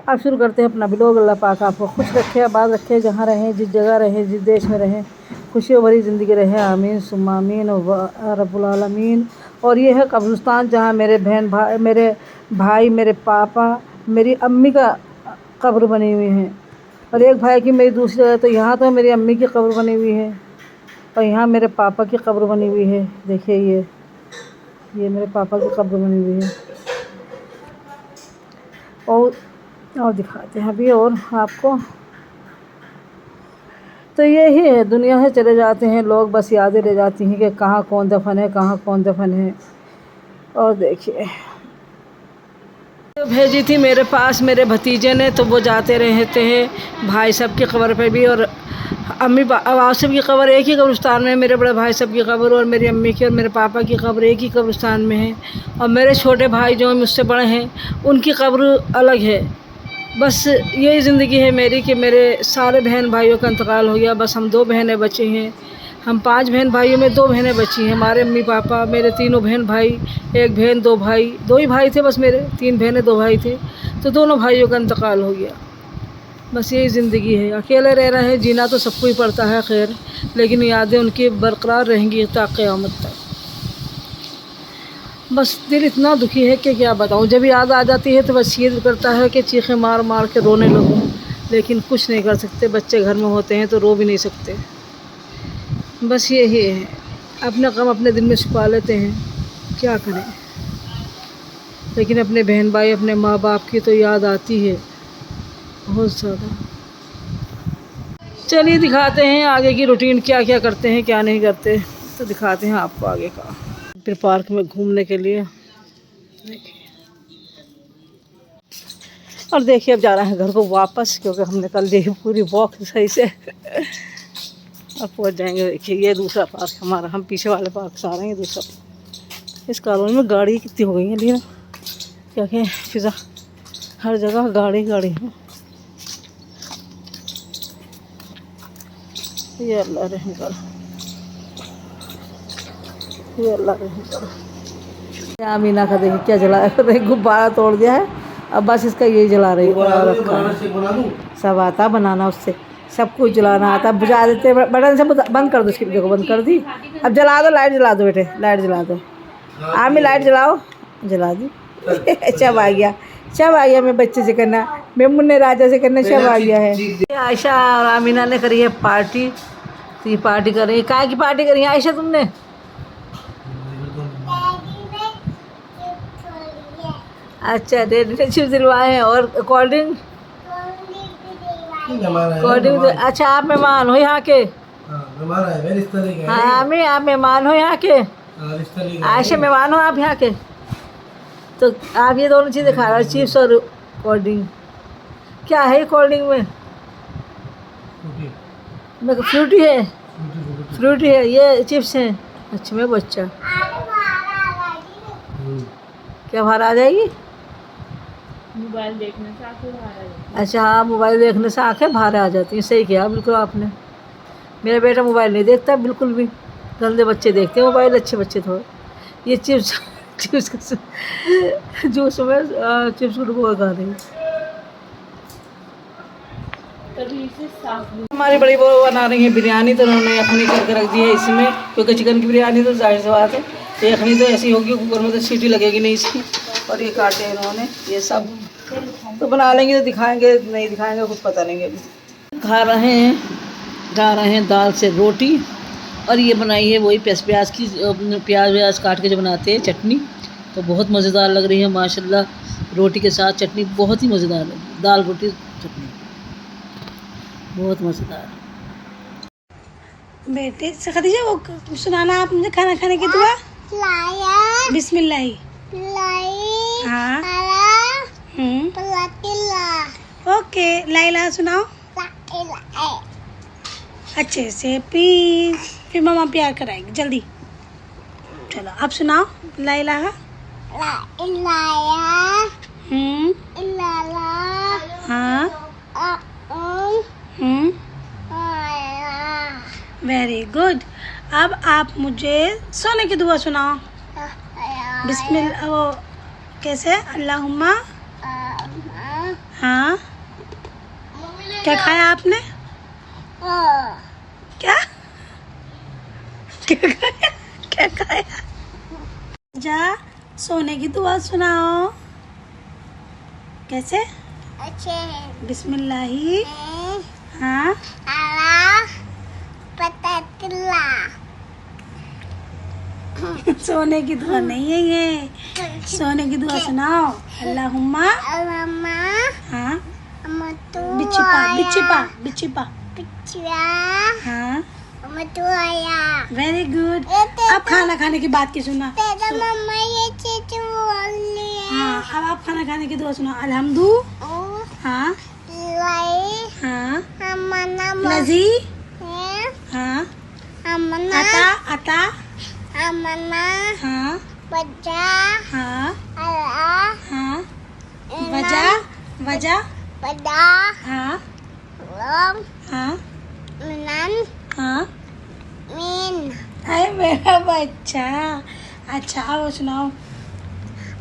अब शुरू करते हैं अपना ब्लॉग। अल्लाह पाक आपको खुश रखे, आबाद रखे, जहाँ रहें, जिस जगह रहें, जिस देश में रहें, खुशियों भरी ज़िंदगी रहे। आमीन सुम्मा आमीन रब्बुल आलमीन। और ये है कब्रिस्तान जहाँ मेरे भाई, मेरे पापा, मेरी अम्मी का कब्र बनी हुई है। और एक भाई की मेरी दूसरी जगह, तो यहाँ तो मेरी अम्मी की कब्र बनी हुई है और यहाँ मेरे पापा की कब्र बनी हुई है। देखिए ये मेरे पापा की कब्र बनी हुई है। और दिखाते हैं अभी और आपको। तो यही है, दुनिया से चले जाते हैं लोग, बस यादें रह जाती हैं कि कहाँ कौन दफन है, कहाँ कौन दफन है। और देखिए तो भेजी थी मेरे पास मेरे भतीजे ने, तो वो जाते रहते हैं भाई साहब की कब्र पे भी, और अम्मी आसिफ की कब्र एक ही कब्रिस्तान में है। मेरे बड़े भाई साहब की कब्र और मेरी अम्मी की और मेरे पापा की कब्र एक ही कब्रिस्तान में है। और मेरे छोटे भाई जो मुझसे बड़े हैं उनकी कब्र अलग है। बस यही ज़िंदगी है मेरी कि मेरे सारे बहन भाइयों का इंतकाल हो गया। बस हम 2 बहनें बची हैं। हम 5 बहन भाइयों में 2 बहनें बची हैं। हमारे अम्मी पापा, मेरे तीनों बहन भाई, 1 बहन 2 भाई, 2 ही भाई थे बस मेरे, 3 बहनें 2 भाई थे, तो दोनों भाइयों का इंतकाल हो गया। बस यही ज़िंदगी है। अकेले रह रहे हैं, जीना तो सबको ही पड़ता है खैर, लेकिन यादें उनकी बरकरार रहेंगी ता क़यामत तक। बस दिल इतना दुखी है कि क्या बताऊँ। जब याद आ जाती है तो बस ये दिल करता है कि चीखें मार मार के रोने लगूँ, लेकिन कुछ नहीं कर सकते। बच्चे घर में होते हैं तो रो भी नहीं सकते। बस यही है, अपना गम अपने दिल में छुपा लेते हैं, क्या करें। लेकिन अपने बहन भाई, अपने माँ बाप की तो याद आती है बहुत ज़्यादा। चलिए दिखाते हैं आगे की रूटीन, क्या क्या करते हैं क्या नहीं करते, तो दिखाते हैं आपको आगे का। फिर पार्क में घूमने के लिए देखिए। और देखिए अब जा रहे हैं घर को वापस, क्योंकि हमने कर ली पूरी वॉक सही से। अब पहुंच जाएंगे। देखिए ये दूसरा पार्क हमारा, हम पीछे वाले पार्क से आ रहे हैं। दूसरा इस कॉलोनी में गाड़ी कितनी हो गई है, लेकिन क्या कहें, फिजा हर जगह गाड़ी गाड़ी है। ये अल्लाह रहम कर, ये अल्लाह रहम कर। आमीना का देखिए क्या जलाया, देखिए गुब्बारा तोड़ दिया है। अब बस इसका यही जला रही है। सब आता बनाना, उससे सब कुछ जलाना आता, बुझा देते। बटन से बंद कर दो, इसकी देखो बंद कर दी। अब जला दो, लाइट जला दो बेटे, लाइट जला दो। आमी लाइट जलाओ, जला दी। सब आ गया, सब आ गया। मैं बच्चे से करना, मैं मुन्ने राजा से करना, सब आ गया है। आयशा और आमीना ने करी है पार्टी, तो ये पार्टी कर रही है। काय की पार्टी करी है आयशा तुमने? अच्छा, डैडी ने चिप्स दिलवाए हैं और कोल्ड ड्रिंक। अच्छा आप मेहमान हो यहाँ के? हाँ मैं, आप मेहमान हो यहाँ के? आयशा मेहमान हो आप यहाँ के? तो आप ये दोनों चीज़ें खा रहे हो, चिप्स और कोल्ड ड्रिंक। क्या है कोल्ड ड्रिंक में? फ्रूटी है, फ्रूटी है, ये चिप्स हैं। अच्छा मैं बच्चा, क्या बाहर आ जाएगी? मोबाइल देखने से आँखें बाहर आ जाती हैं। अच्छा हाँ, मोबाइल देखने से आँखें बाहर आ जाती हैं। सही किया बिल्कुल आपने। मेरा बेटा मोबाइल नहीं देखता बिल्कुल भी, गंदे बच्चे देखते हैं मोबाइल, अच्छे बच्चे थोड़े। ये चिप्स चिप्स जूस में चिप्स को खा रही। हमारी बड़ी बहू बना रही है बिरयानी, तो उन्होंने यखनी करके रख दी है इसमें, क्योंकि चिकन की बिरयानी तो जाहिर सी बात है, तो यखनी तो ऐसी होगी, कुकर में तो सीटी लगेगी नहीं इसकी। और ये काटे इन्होंने ये सब, तो बना लेंगे तो दिखाएंगे, नहीं दिखाएंगे कुछ पता नहीं। अभी खा रहे हैं दाल से रोटी, और ये बनाई है वही प्याज की, प्याज काट के जो बनाते हैं चटनी, तो बहुत मज़ेदार लग रही है माशाल्लाह। रोटी के साथ चटनी बहुत ही मज़ेदार लगी, दाल रोटी चटनी बहुत मज़ेदार। बेटे से खदीजा वो सुनाना आप मुझे खाना खाने की दुआ। बिस्मिल्लाह। हाँ ओके, लाइला सुनाओ अच्छे से प्लीज, फिर मम्मा प्यार कराएगी जल्दी। चलो आप सुनाओ। लाइला हाँ वेरी गुड। अब आप मुझे सोने की दुआ सुनाओ। बिस्मिल्लाह, वो कैसे? अल्लाहुम्मा हाँ, क्या खाया आपने? क्या क्या खाया? क्या खाया? जा सोने की दुआ सुनाओ। कैसे? अच्छे बिस्मिल्लाही। हाँ, अल्लाह पतला सोने की दुआ नहीं है ये। सोने की दुआ सुनाओ। अल्लाहुम्मा। अल्लामा हाँ, मतु बिचिपा। पिछवा हाँ, मतुआया वेरी गुड। अब खाना खाने की बात की सुना। तेरा मम्मा ये चीज बोली है हाँ, अब आप खाना खाने की दुआ सुना। अल्हम्दु। हाँ, लाई हाँ, हमना लजी। है हाँ, हमना अता। हमना हाँ, बच्चा हाँ, अल्लाह हाँ, वजा। बड़ा हाँ, लम हाँ, मिनन हाँ। मीन अरे मेरा बच्चा। अच्छा वो सुनाओ।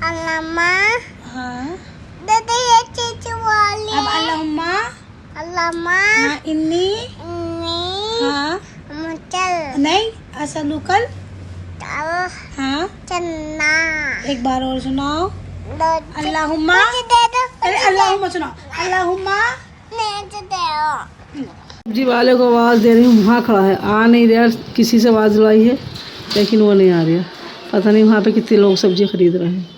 अल्लामा हाँ, दादा ये चीज बोली अब अल्लाहुम्मा। अल्लामा हाँ, इन्नी। नी हाँ, मुचल नहीं, असलुकल। तल हाँ, चन्ना एक बार और सुनाओ। अल्लाहुम्मा। मुझे दे दो अरे अल्लाहुम्मा सुनाओ। अल्लाहुम्मा। मुझे दे दो सब्जी वाले को आवाज़ दे रही हूँ, वहाँ खड़ा है, आ नहीं रहा। किसी से आवाज़ दिलवाई है लेकिन वो नहीं आ रहा। पता नहीं वहाँ पे कितने लोग सब्जी खरीद रहे हैं।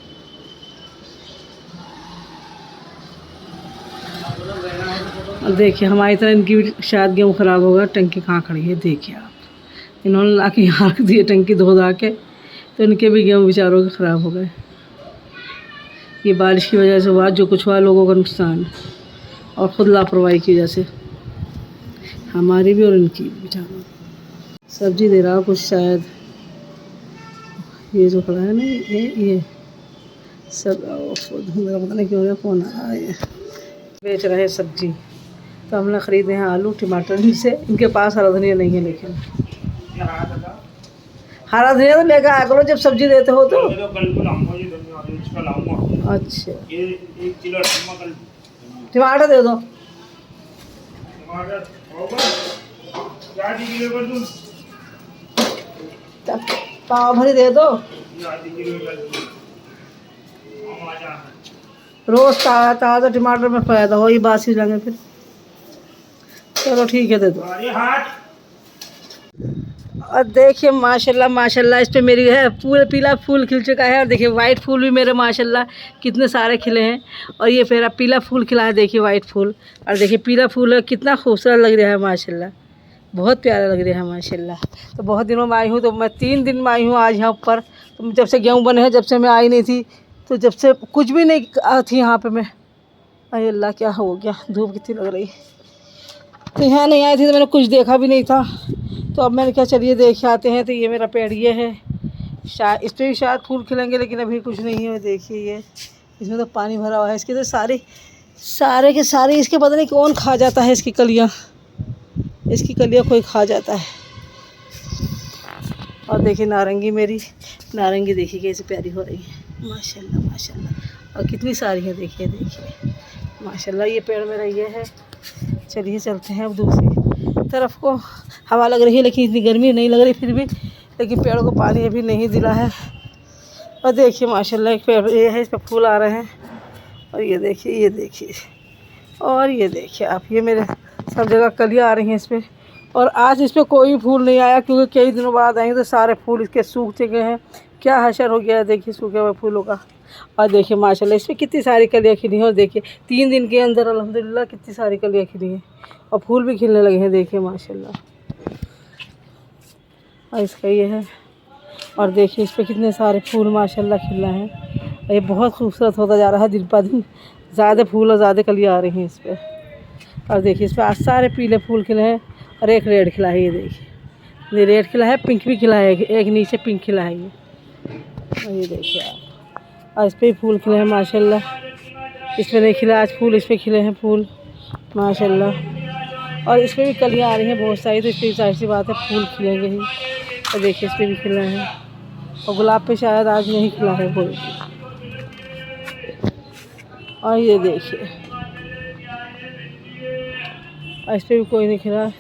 और देखिए हमारी तरह इनकी भी शायद गेहूँ ख़राब होगा। टंकी कहाँ खड़ी है देखिए आप। इन्होंने ला के यहाँ रख दिए टंकी धो धा के, तो इनके भी गेहूँ बेचारों के ख़राब हो गए। ये बारिश की वजह से हुआ, जो कुछ हुआ लोगों का नुकसान, और ख़ुद लापरवाही की वजह से हमारी भी और इनकी भी। बेचारों सब्जी दे रहा कुछ शायद, ये जो खड़ा है ना ये सब धुंधला, पता नहीं क्यों हो रहा, कौन आ रहा है। ये बेच रहे हैं सब्जी, तो हमने ख़रीदे हैं आलू टमाटर। इनसे इनके पास हरा धनिया नहीं है, लेकिन हरा धनिया तो लेकर आया करो जब सब्जी देते हो तो। अच्छा, टमाटर दे दो। पाव भरी दे दो। रोज ताज़ा टमाटर में फायदा हो, ये बासी जाएंगे फिर। चलो ठीक है, दे दो। और देखिए माशाल्लाह माशाल्लाह, इस पे मेरी है पूरे पीला फूल खिल चुका है। और देखिए वाइट फूल भी मेरे माशाल्लाह कितने सारे खिले हैं। और ये मेरा पीला फूल खिला है, देखिए वाइट फूल। और देखिए पीला फूल है, कितना खूबसूरत लग रहा है माशाल्लाह, बहुत प्यारा लग रहा है माशाल्लाह। तो बहुत दिनों में आई हूँ, तो मैं 3 दिन में आई हूँ आज यहाँ पर। तो जब से गेहूँ बने हैं, जब से मैं आई नहीं थी, तो जब से कुछ भी नहीं थी यहाँ पे मैं। अरे अल्लाह क्या हो गया, धूप कितनी लग रही। तो यहाँ नहीं आई थी तो मैंने कुछ देखा भी नहीं था। तो अब मैंने क्या, चलिए देख आते हैं। तो ये मेरा पेड़ ये है, शायद इस पर भी शायद फूल खिलेंगे, लेकिन अभी कुछ नहीं है। देखिए ये, इसमें तो पानी भरा हुआ है। इसके तो सारे के सारे इसके पता नहीं कौन खा जाता है। इसकी कलियाँ कोई खा जाता है। और देखिए नारंगी, मेरी नारंगी देखिए कैसे प्यारी हो रही है माशाल्लाह माशाल्लाह। और कितनी सारी है, देखिए माशाल्लाह। ये पेड़ मेरा ये है। चलिए चलते हैं अब दूसरी तरफ को। हवा लग रही है लेकिन इतनी गर्मी नहीं लग रही फिर भी, लेकिन पेड़ को पानी अभी नहीं दिला है। और देखिए माशाल्लाह एक पेड़ ये है, इस पर फूल आ रहे हैं। और ये देखिए और ये देखिए आप, ये मेरे सब जगह कलियाँ आ रही हैं इस पर। और आज इस पर कोई फूल नहीं आया, क्योंकि कई दिनों बाद आएंगे तो सारे फूल इसके सूख चुके हैं। क्या हशर हो गया है देखिए सूखे हुए फूलों का। और देखिए माशाल्लाह इस पर कितनी सारी कलियाँ खिली हैं। और देखिए 3 दिन के अंदर अल्हम्दुलिल्लाह कितनी सारी कलियाँ खिली हैं, और फूल भी खिलने लगे हैं। देखिए माशाल्लाह। और इसका ये है, और देखिए इस पर कितने सारे फूल माशाल्लाह खिल रहे हैं। और ये बहुत खूबसूरत होता जा रहा है दिन पर दिन, ज़्यादा फूल और ज़्यादा कलियाँ आ रही हैं इस पर। और देखिए इस पर आज सारे पीले फूल खिले हैं, और एक रेड खिला है। ये देखिए ये रेड खिला है, पिंक भी खिला है, एक नीचे पिंक खिला है ये। और ये देखिए आप, और इस पर भी फूल खिले हैं माशाल्लाह। इस पर नहीं खिला आज फूल, इस पर खिले हैं फूल माशाल्लाह। और इस पर भी कलियाँ आ रही हैं बहुत सारी, तो इस पर जाहिर सी बात है फूल खिलेंगे ही। और देखिए इस पर भी खिले हैं, और गुलाब पे शायद आज नहीं खिला है फूल। और ये देखिए और इस पर भी कोई नहीं खिला।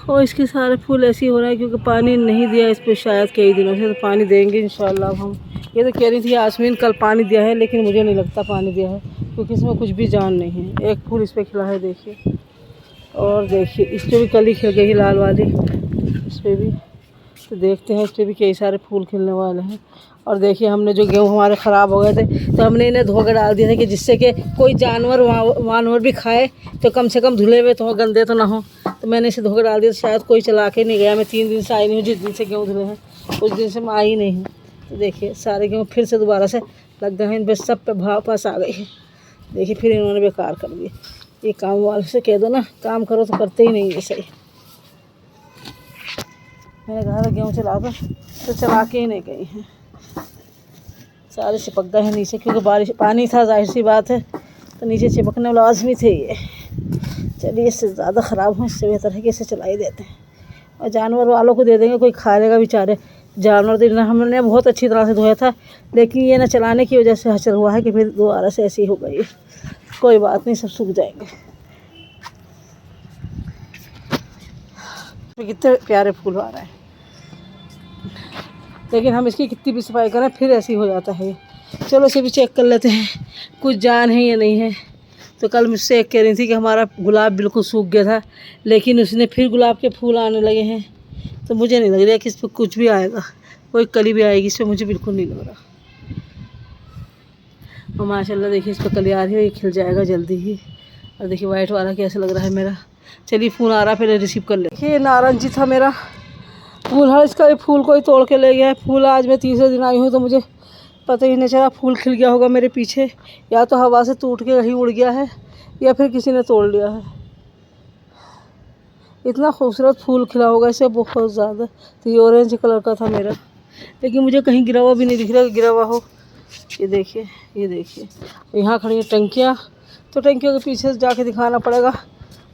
और इसके सारे फूल ऐसे ही हो रहे हैं क्योंकि पानी नहीं दिया इस पर शायद कई दिनों से। तो पानी देंगे इंशाल्लाह हम। ये तो कह रही थी यास्मीन कल पानी दिया है, लेकिन मुझे नहीं लगता पानी दिया है क्योंकि इसमें कुछ भी जान नहीं है। एक फूल इस पर खिला है देखिए, और देखिए इस पर भी कली खिल गई लाल वाली, इस पर भी। तो देखते हैं इस पर भी कई सारे फूल खिलने वाले हैं। और देखिए हमने जो गेहूँ हमारे ख़राब हो गए थे तो हमने इन्हें धो कर डाल दिए थे कि जिससे कि कोई जानवर वानवर भी खाए तो कम से कम धुले हुए तो गंदे तो ना हो। तो मैंने इसे धो कर डाल दिया, तो शायद कोई चला के नहीं गया। मैं 3 दिन से आई नहीं हूँ, जिस दिन से गेहूँ धुले हैं उस दिन से मैं आई नहीं हूँ। तो देखिए सारे गेहूँ फिर से दोबारा से लग गए हैं, इन पर सब पे भाव पास आ गई है। देखिए फिर इन्होंने बेकार कर दिया। ये काम वाले से कह दो ना काम करो तो करते ही नहीं है सही। मैंने कहा था गेहूँ चला दो तो चला के ही नहीं गई हैं, सारे चिपक गए हैं नीचे क्योंकि बारिश पानी था, जाहिर सी बात है तो नीचे चिपकने लाजमी थे ये। चलिए इससे ज़्यादा ख़राब हो, इससे बेहतर है कि इसे चला ही देते हैं और जानवर वालों को दे देंगे, कोई खा लेगा बेचारे। जानवर तो हमने बहुत अच्छी तरह से धोया था, लेकिन ये ना चलाने की वजह से हचर हुआ है कि फिर दोबारा से ऐसी हो गई। कोई बात नहीं, सब सूख जाएंगे। कितने प्यारे फूल आ रहे हैं, लेकिन हम इसकी कितनी भी सफाई करें फिर ऐसी हो जाता है। चलो इसे भी चेक कर लेते हैं कुछ जान है या नहीं है। तो कल मुझसे एक कह रही थी कि हमारा गुलाब बिल्कुल सूख गया था, लेकिन उसने फिर गुलाब के फूल आने लगे हैं। तो मुझे नहीं लग रहा कि इस पर कुछ भी आएगा, कोई कली भी आएगी इस पर, मुझे बिल्कुल नहीं लग रहा। और माशाल्लाह देखिए इस पर कली आ रही है, ये खिल जाएगा जल्दी ही। और देखिए वाइट वाला कैसा लग रहा है मेरा। चलिए फ़ोन आ रहा है, पहले रिसीव कर ले। देखिए नारंगी था मेरा फूल, हर इसका फूल कोई तोड़ के ले गया है। फूल आज मैं तीसरे दिन आई हूँ तो मुझे पता ही नहीं चला फूल खिल गया होगा मेरे पीछे, या तो हवा से टूट के कहीं उड़ गया है या फिर किसी ने तोड़ लिया है। इतना खूबसूरत फूल खिला होगा इसे, बहुत ज़्यादा। तो ये ऑरेंज कलर का था मेरा, लेकिन मुझे कहीं गिरा हुआ भी नहीं दिख रहा कि गिरा हुआ हो। ये देखिए, ये देखिए यहाँ खड़ी है टंकियाँ, तो टंकियों के पीछे से जाके दिखाना पड़ेगा।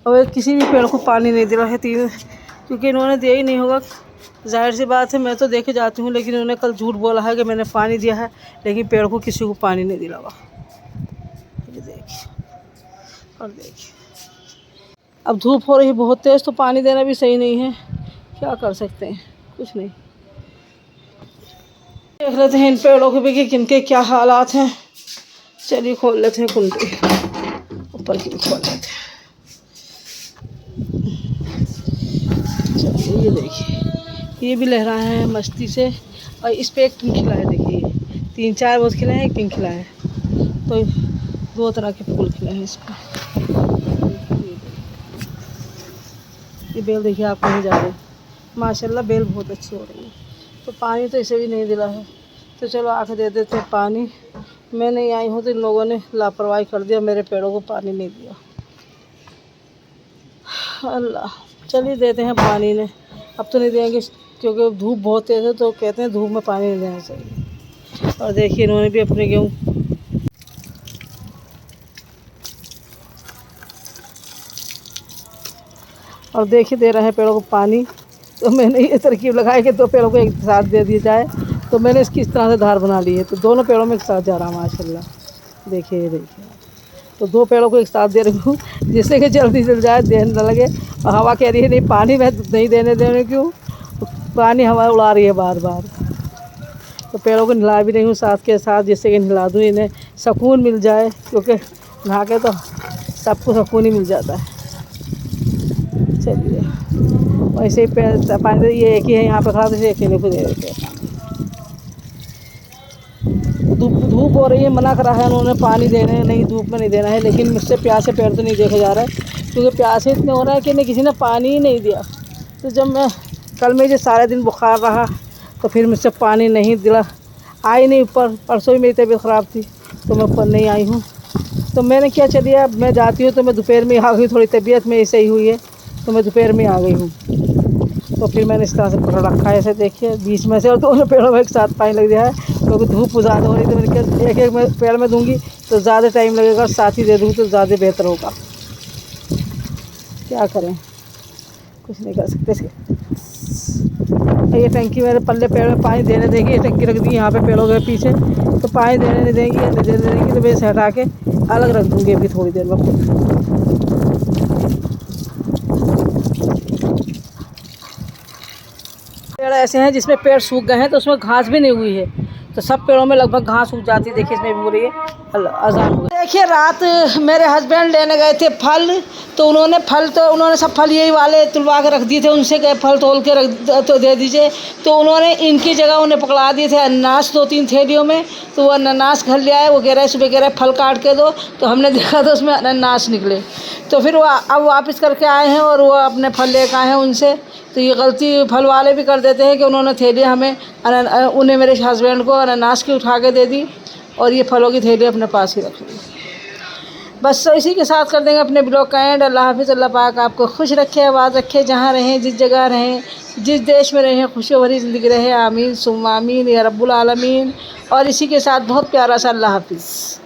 और किसी भी पेड़ को पानी नहीं दे रहा है क्योंकि इन्होंने दिया ही नहीं होगा। जाहिर सी बात है, मैं तो देखे जाती हूँ, लेकिन उन्होंने कल झूठ बोला है कि मैंने पानी दिया है, लेकिन पेड़ को किसी को पानी नहीं दिलावा। ये देखिए, और देखिए अब धूप हो रही है बहुत तेज़, तो पानी देना भी सही नहीं है। क्या कर सकते हैं, कुछ नहीं। देख लेते हैं इन पेड़ों के भी कि किनके क्या हालात हैं। चलिए खोल लेते हैं कुंडी, ऊपर की भी खोल लेते हैं। चलिए ये देखिए, ये भी लहरा है मस्ती से। और इस पे एक पिंक खिला है, देखिए 3-4 बहुत खिला है, एक पिंक खिला है। तो 2 तरह के फूल खिले हैं इस पर। ये बेल देखिए आप कहीं जा रहे हैं, माशाल्लाह बेल बहुत अच्छी हो रही है। तो पानी तो इसे भी नहीं दिला है, तो चलो आके दे देते हैं पानी। मैं नहीं आई हूँ तो इन लोगों ने लापरवाही कर दिया, मेरे पेड़ों को पानी नहीं दिया। अल्लाह, चलिए देते हैं पानी ने। अब तो नहीं देंगे क्योंकि धूप बहुत तेज़ है, तो कहते हैं धूप में पानी नहीं देना चाहिए। और देखिए इन्होंने भी अपने गेहूँ और देखिए दे रहे हैं पेड़ों को पानी। तो मैंने ये तरकीब लगाई कि 2 पेड़ों को एक साथ दे दिया जाए, तो मैंने इसकी इस तरह से धार बना ली है। तो दोनों पेड़ों में एक साथ जा रहा है माशाल्लाह। देखिए देखिए, तो 2 पेड़ों को एक साथ दे रही हूँ जिससे कि जल्दी जल जाए, देर न लगे। और हवा कह रही है नहीं पानी मैं नहीं देने क्यों, पानी हवा उड़ा रही है बार बार। तो पेड़ों को नहला भी रही हूँ साथ के साथ, जिससे कि नहला दूँ, इन्हें सुकून मिल जाए, क्योंकि नहा के तो सबको सुकून ही मिल जाता है। चलिए वैसे ही पानी ये एक ही है यहाँ पे खड़ा, तो इसे अकेले को दे देते हैं। धूप हो रही है, मना करा है उन्होंने पानी देने, नहीं धूप में नहीं देना है। लेकिन मुझसे प्यासे पेड़ तो नहीं देखे जा रहा है, क्योंकि प्यासे इतने हो रहे हैं कि नहीं किसी ने पानी ही नहीं दिया। तो जब मैं कल मुझे सारे दिन बुखार रहा, तो फिर मुझसे पानी नहीं दिला, आई नहीं ऊपर। परसों ही मेरी तबीयत ख़राब थी तो मैं ऊपर नहीं आई हूँ। तो मैंने क्या, चलिए अब मैं जाती हूँ। तो मैं दोपहर में आ गई, थोड़ी तबीयत में सही हुई है तो मैं दोपहर में आ गई हूँ। तो फिर मैंने इस तरह से पकड़ रखा है, ऐसे देखिए बीच में से, और दोनों पेड़ों में एक साथ पानी लग गया है क्योंकि धूप ज़्यादा हो रही। तो मैंने कहा एक पेड़ में दूंगी तो ज़्यादा टाइम लगेगा, और साथ ही दे दूँगी तो ज़्यादा बेहतर होगा। क्या करें, कुछ नहीं कर सकते। ये टंकी मेरे पल्ले पेड़ में पानी देने देगी, ये टंकी रख दी यहाँ पे पेड़ों के पीछे, तो पानी देने नहीं देंगी, नहीं देने देंगी तो मैं इसे हटा के अलग रख दूँगी अभी थोड़ी देर में खुद। पेड़ ऐसे हैं जिसमें पेड़ सूख गए हैं तो उसमें घास भी नहीं हुई है, तो सब पेड़ों में लगभग घास उग जाती है। देखिए इसमें भी हो रही है अजान हो गई। देखिए रात मेरे हस्बैंड लेने गए थे फल, तो उन्होंने सब फल यही वाले तुलवा के रख दिए थे। उनसे गए फल तोल के रख तो दे दीजिए, तो उन्होंने इनकी जगह उन्हें पकड़ा दिए थे अनानास 2-3 थैलियों में। तो वो अनानास घर ले आए, वो कह रहे सुबह कह रहे फल काट के दो, तो हमने देखा तो उसमें अनानास निकले। तो फिर वो अब वापस करके आए हैं और वो अपने फल लेकर आए हैं उनसे। तो ये गलती फल वाले भी कर देते हैं कि उन्होंने थैली हमें उन्हें मेरे हस्बैंड को अनानास की उठा के दे दी और ये फलों की थैली अपने पास ही रख ली। बस इसी के साथ कर देंगे अपने ब्लॉग का एंड। अल्लाह हाफिज़। अल्लाह पाक आपको खुश रखे, आबाद रखे, जहाँ रहें, जिस जगह रहें, जिस देश में रहें, खुशियों भरी ज़िंदगी रहे। आमीन सुम्मा आमीन या रब्बुल आलमीन। और इसी के साथ बहुत प्यारा सा अल्लाह हाफिज़।